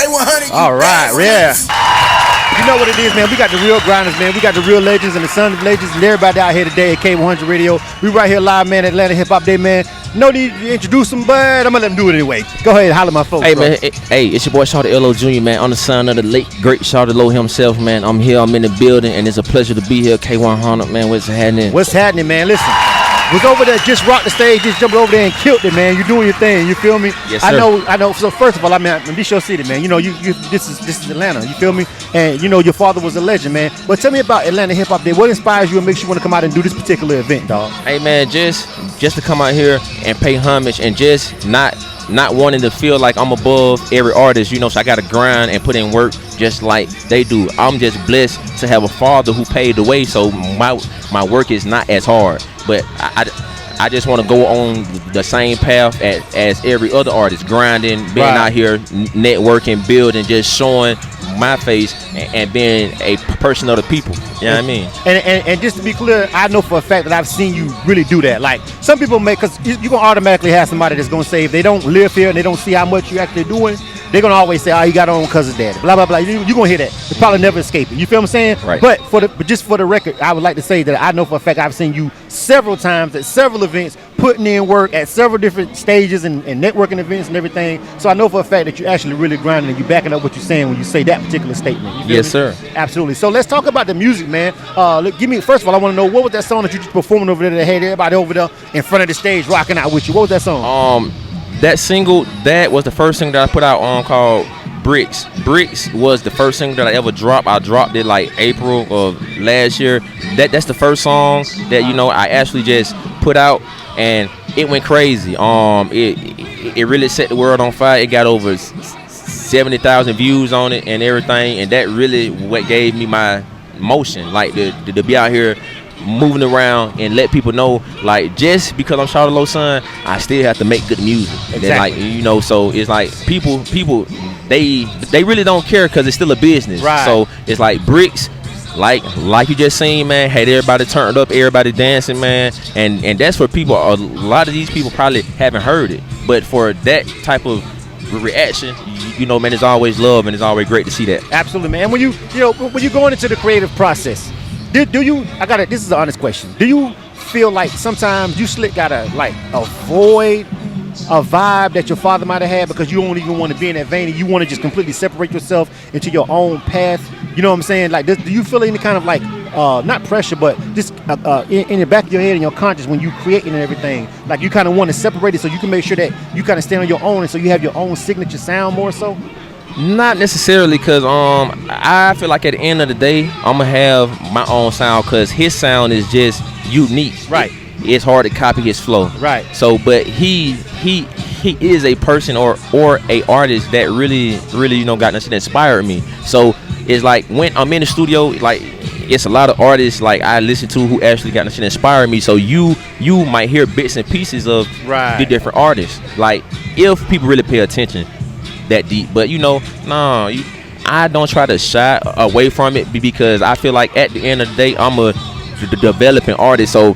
K100. All right, yeah. You know what it is, man. We got the real grinders, man. We got the real legends and the sons of legends and everybody out here today at K100 Radio. We right here live, man, at Atlanta Hip Hop Day, man. No need to introduce them, but I'm going to let them do it anyway. Go ahead and holler my folks. Hey, bro. man. Hey, it's your boy Shawty Lo Jr., man. I'm the son of the late, great Shawty Lo himself, man. I'm here. I'm in the building, and it's a pleasure to be here. K100, man. What's happening? What's happening, man? Listen. Was over there, just rocked the stage, just jumped over there and killed it, man. You're doing your thing, you feel me? Yes, sir. I know. So first of all, I mean, this your city, man. You know, this is Atlanta, you feel me? And you know, your father was a legend, man. But tell me about Atlanta Hip Hop Day. What inspires you and makes you want to come out and do this particular event, dog? Hey, man, just to come out here and pay homage and just not wanting to feel like I'm above every artist, you know, so I got to grind and put in work just like they do. I'm just blessed to have a father who paved the way, so my work is not as hard. But I just want to go on the same path as every other artist, grinding, being out here, networking, building, just showing my face and being a person of the people. You know what I mean? And just to be clear, I know for a fact that I've seen you really do that. Like, some people because you're going to automatically have somebody that's going to say, if they don't live here and they don't see how much you're actually doing, they're going to always say, oh, he got on because of daddy, blah, blah, blah. You're going to hear that. You probably never escape it. You feel what I'm saying? Right. But just for the record, I would like to say that I know for a fact I've seen you several times at several events, putting in work at several different stages and networking events and everything. So I know for a fact that you're actually really grinding and you're backing up what you're saying when you say that particular statement. You feel Yes, me? sir. Absolutely. So let's talk about the music, man. Look, first of all, I want to know, what was that song that you just performing over there that had everybody over there in front of the stage rocking out with you? What was that song? That single, that was the first single that I put out on, called Bricks. Bricks was the first single that I ever dropped. I dropped it like April of last year. That's the first song that, you know, I actually just put out, and it went crazy. It really set the world on fire. It got over 70,000 views on it and everything, and that really what gave me my motion, like to be out here moving around and let people know, like, just because I'm Shawty Lo's son, I still have to make good music. Exactly. Like, you know, so it's like people they really don't care because it's still a business. Right. So it's like Bricks, like you just seen, man, had everybody turned up, everybody dancing, man, and that's for people. A lot of these people probably haven't heard it, but for that type of reaction, you know, man, it's always love, and it's always great to see that. Absolutely, man. When you're going into the creative process, do you? This is an honest question. Do you feel like sometimes you slick gotta like avoid a vibe that your father might have had because you don't even want to be in that vein and you want to just completely separate yourself into your own path? You know what I'm saying? Like, do you feel any kind of like not pressure, but just in the back of your head and your conscience when you creating and everything, like you kind of want to separate it so you can make sure that you kind of stand on your own and so you have your own signature sound more so? Not necessarily, because I feel like at the end of the day, I'm gonna have my own sound, because his sound is just unique. Right. It's hard to copy his flow. Right. So, but he is a person or a artist that really, you know, got nothing that inspired me. So it's like when I'm in the studio, like, it's a lot of artists like I listen to who actually got nothing that inspired me. So you might hear bits and pieces of the different artists, like, if people really pay attention that deep. But you know, I don't try to shy away from it, because I feel like at the end of the day, I'm a developing artist, so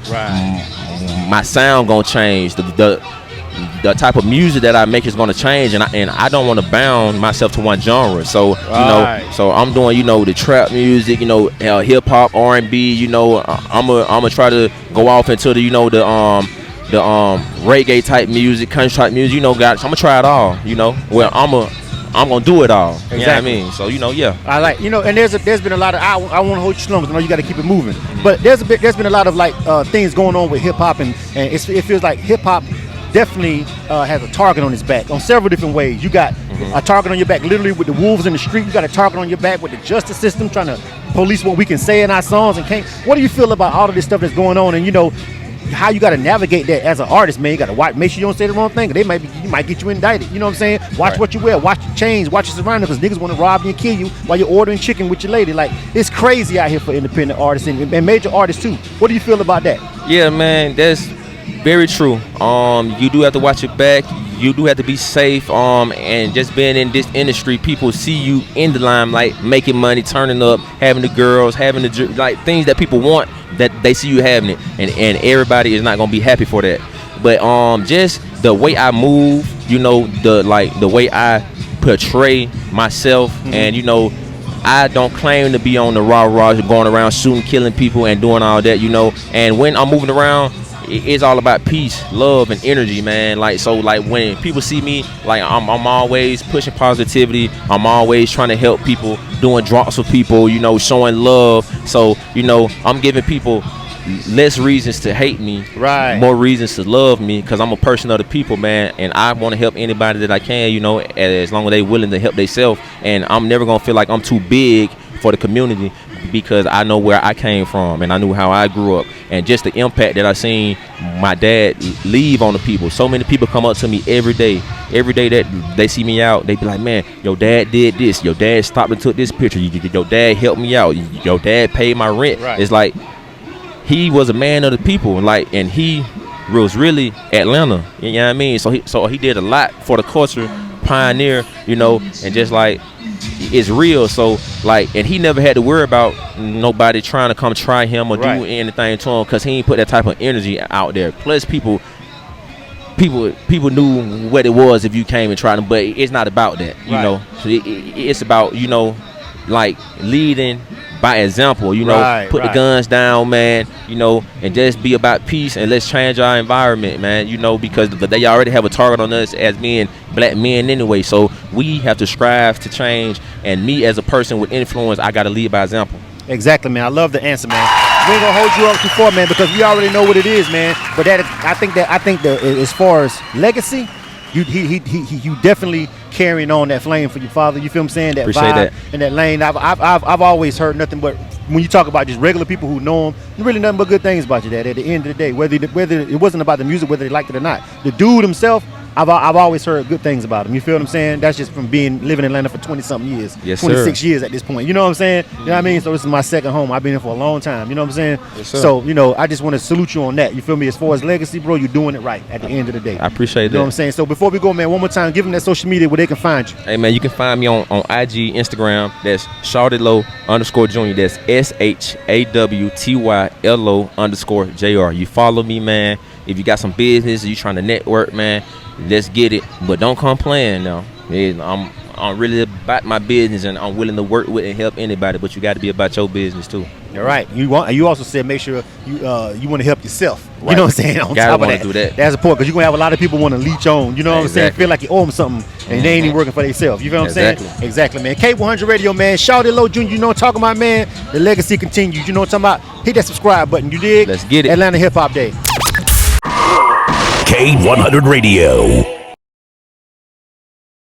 my sound gonna change. The type of music that I make is gonna change, and I don't want to bound myself to one genre. So you know, so I'm doing, you know, the trap music, you know, hip hop, R&B. You know, I'm gonna try to go off into the, you know, the reggae type music, country type music, you know, guys. I'm gonna try it all, you know. Well, I'm gonna do it all. Exactly. You know what I mean? So, you know, yeah. I like, you know, and there's been a lot of, I want to hold your slumbers. I know you got to keep it moving, but there's been a lot of like things going on with hip hop, and it feels like hip hop definitely has a target on its back on several different ways. You got a target on your back literally with the wolves in the street. You got a target on your back with the justice system trying to police what we can say in our songs and can't. What do you feel about all of this stuff that's going on, and you know, how you got to navigate that as an artist, man? You got to make sure you don't say the wrong thing. You might get you indicted. You know what I'm saying? Watch what you wear, watch your chains, watch your surroundings, because niggas want to rob you and kill you while you're ordering chicken with your lady. Like, it's crazy out here for independent artists and major artists too. What do you feel about that? Yeah, man, that's very true. You do have to watch your back. You do have to be safe. And just being in this industry, people see you in the limelight, making money, turning up, having the girls, having the like things that people want, that they see you having it, and everybody is not gonna be happy for that. But just the way I move, you know, the way I portray myself, and you know, I don't claim to be on the rah-rah going around shooting, killing people and doing all that, you know. And when I'm moving around, it's all about peace, love, and energy, man. Like, so like when people see me, like I'm always pushing positivity. I'm always trying to help people, doing drops for people, you know, showing love. So, you know, I'm giving people less reasons to hate me, right, more reasons to love me, because I'm a person of the people, man, and I want to help anybody that I can, you know, as long as they willing to help themselves. And I'm never gonna feel like I'm too big for the community, because I know where I came from and I knew how I grew up, and just the impact that I seen my dad leave on the people. So many people come up to me every day that they see me out, they be like, man, your dad did this, your dad stopped and took this picture, your dad helped me out, your dad paid my rent. Right. It's like he was a man of the people, like, and he was really Atlanta, you know what I mean? So he did a lot for the culture, pioneer, you know, and just like it's real. So like, and he never had to worry about nobody trying to come try him or do anything to him, because he ain't put that type of energy out there. Plus people knew what it was if you came and tried them, but it's not about that, you know. So it's about, you know, like leading by example, you know, put the guns down, man, you know, and just be about peace, and let's change our environment, man, you know, because they already have a target on us as being black men anyway. So we have to strive to change, and me as a person with influence, I got to lead by example. Exactly, man. I love the answer, man. We ain't gonna hold you up too far, man, because we already know what it is, man. But I think that as far as legacy, you definitely carrying on that flame for your father. You feel what I'm saying? That appreciate vibe that. and that lane. I've always heard nothing but, when you talk about just regular people who know him, really nothing but good things about you, Dad. At the end of the day, whether it wasn't about the music, whether they liked it or not, the dude himself, I've always heard good things about him. You feel what I'm saying? That's just from living in Atlanta for 20-something years. Yes, 26 years at this point. You know what I'm saying? You know what I mean? So this is my second home. I've been here for a long time. You know what I'm saying? Yes, sir. So, you know, I just want to salute you on that. You feel me? As far as legacy, bro, you're doing it right at the end of the day. I appreciate that. You know what I'm saying? So before we go, man, one more time, give them that social media where they can find you. Hey, man, you can find me on IG, Instagram. That's Shawty Lo _Jr. That's SHAWTYLO_JR. You follow me, man. If you got some business, you trying to network, man, let's get it. But don't come playing now. I'm really about my business, and I'm willing to work with and help anybody. But you got to be about your business too. All right. You also said make sure you want to help yourself. Right. You know what I'm saying? On gotta top of that, do that. That's important, because you're gonna have a lot of people want to leech on. You know what I'm saying? Feel like you owe them something, and they ain't even working for themselves. You feel what I'm saying? Exactly, man. K100 Radio, man. Shawty Lo Jr. You know what I'm talking about, man. The legacy continues. You know what I'm talking about? Hit that subscribe button. You dig? Let's get it. Atlanta Hip Hop Day. K100 Radio.